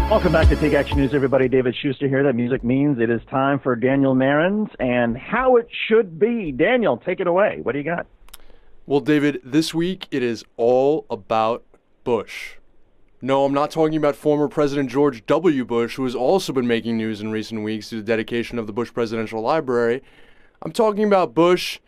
Welcome back to Take Action News, everybody. David Shuster here. That music means it is time for Daniel Marins and How It Should Be. Daniel, take it away. What do you got? Well, David, this week it is all about Bush. No, I'm not talking about former President George W. Bush, who has also been making news in recent weeks through the dedication of the Bush Presidential Library. I'm talking about Bush,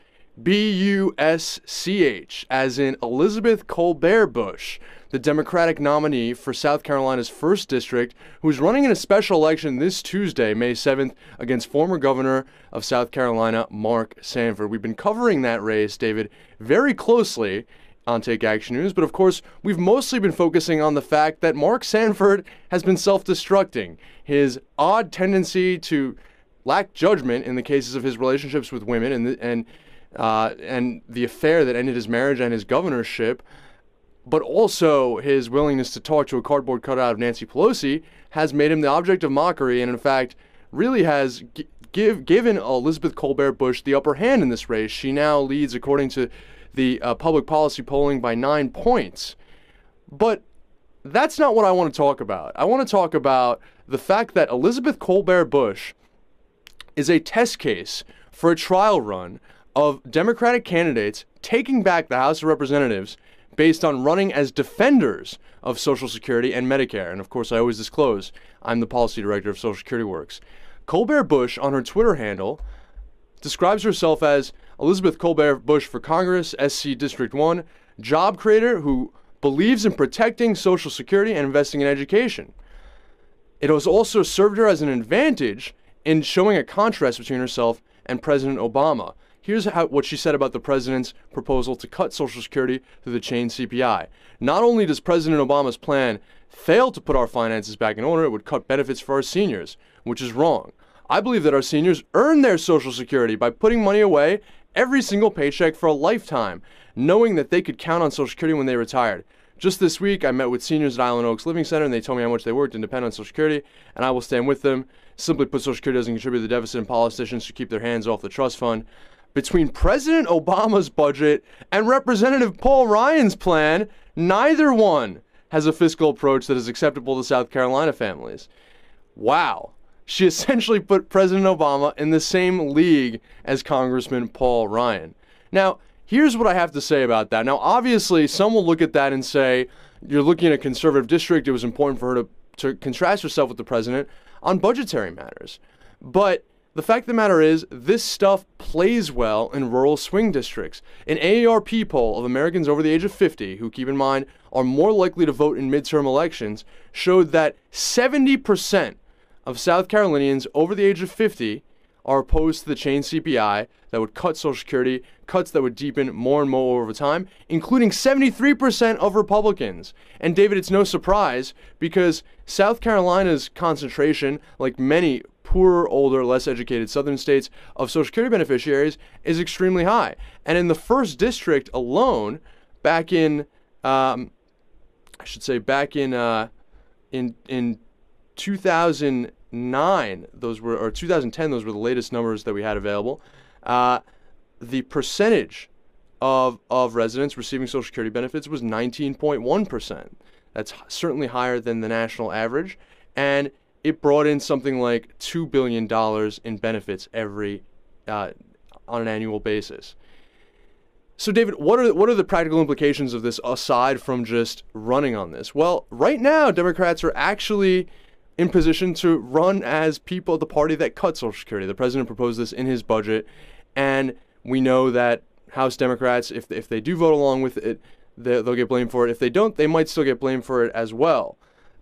B-U-S-C-H, as in Elizabeth Colbert Bush, the Democratic nominee for South Carolina's 1st District, who is running in a special election this Tuesday, May 7th, against former governor of South Carolina, Mark Sanford. We've been covering that race, David, very closely on Take Action News, but of course, we've mostly been focusing on the fact that Mark Sanford has been self-destructing. His odd tendency to lack judgment in the cases of his relationships with women and the affair that ended his marriage and his governorship, but also his willingness to talk to a cardboard cutout of Nancy Pelosi, has made him the object of mockery and, in fact, really has given Elizabeth Colbert Bush the upper hand in this race. She now leads, according to the public policy polling, by 9 points. But that's not what I want to talk about. I want to talk about the fact that Elizabeth Colbert Bush is a test case for a trial run of Democratic candidates taking back the House of Representatives based on running as defenders of Social Security and Medicare. And of course, I always disclose I'm the policy director of Social Security Works. Colbert Bush, on her Twitter handle, describes herself as Elizabeth Colbert Bush for Congress, SC District 1, job creator who believes in protecting Social Security and investing in education. It has also served her as an advantage in showing a contrast between herself and President Obama. Here's what she said about the president's proposal to cut Social Security through the chain CPI. Not only does President Obama's plan fail to put our finances back in order, it would cut benefits for our seniors, which is wrong. I believe that our seniors earn their Social Security by putting money away every single paycheck for a lifetime, knowing that they could count on Social Security when they retired. Just this week, I met with seniors at Island Oaks Living Center, and they told me how much they worked and depend on Social Security, and I will stand with them. Simply put, Social Security doesn't contribute to the deficit, and politicians should keep their hands off the trust fund. Between President Obama's budget and Representative Paul Ryan's plan, neither one has a fiscal approach that is acceptable to South Carolina families. Wow. She essentially put President Obama in the same league as Congressman Paul Ryan. Now, here's what I have to say about that. Now, obviously, some will look at that and say, you're looking at a conservative district. It was important for her to contrast herself with the president on budgetary matters. But the fact of the matter is, this stuff plays well in rural swing districts. An AARP poll of Americans over the age of 50, who, keep in mind, are more likely to vote in midterm elections, showed that 70% of South Carolinians over the age of 50 are opposed to the chain CPI that would cut Social Security, cuts that would deepen more and more over time, including 73% of Republicans. And David, it's no surprise because South Carolina's concentration, like many poorer, older, less educated southern states of Social Security beneficiaries, is extremely high. And in the 1st District alone, back in, in 2009, 2010, those were the latest numbers that we had available. The percentage of residents receiving Social Security benefits was 19.1%. That's certainly higher than the national average, and it brought in something like $2 billion in benefits on an annual basis. So, David, what are the practical implications of this aside from just running on this? Well, right now, Democrats are actually in position to run as people of the party that cut Social Security. The president proposed this in his budget, and we know that House Democrats, if they do vote along with it, they'll get blamed for it. If they don't, they might still get blamed for it as well.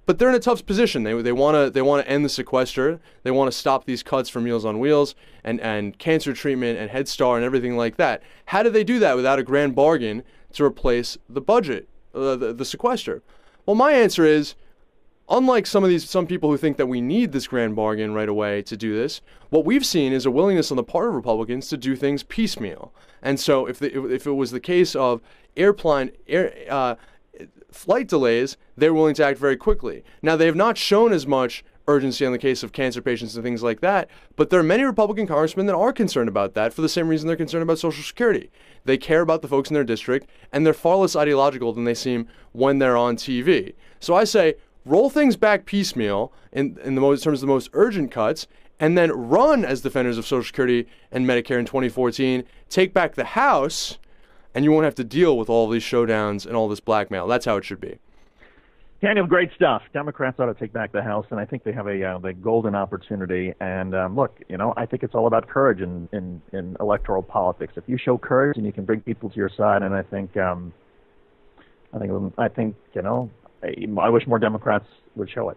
But they're in a tough position. They want to end the sequester. They want to stop these cuts for Meals on Wheels and cancer treatment and Head Start and everything like that. How do they do that without a grand bargain to replace the budget, the sequester? Well, my answer is, unlike some people who think that we need this grand bargain right away to do this, what we've seen is a willingness on the part of Republicans to do things piecemeal. And so if it was the case of flight delays, they're willing to act very quickly. Now, they have not shown as much urgency on the case of cancer patients and things like that, but there are many Republican congressmen that are concerned about that for the same reason they're concerned about Social Security. They care about the folks in their district, and they're far less ideological than they seem when they're on TV. So I say, roll things back piecemeal in terms of the most urgent cuts, and then run as defenders of Social Security and Medicare in 2014, take back the House, and you won't have to deal with all these showdowns and all this blackmail. That's how it should be. Daniel, great stuff. Democrats ought to take back the House, and I think they have the golden opportunity. And look, I think it's all about courage in electoral politics. If you show courage and you can bring people to your side, and I wish more Democrats would show it.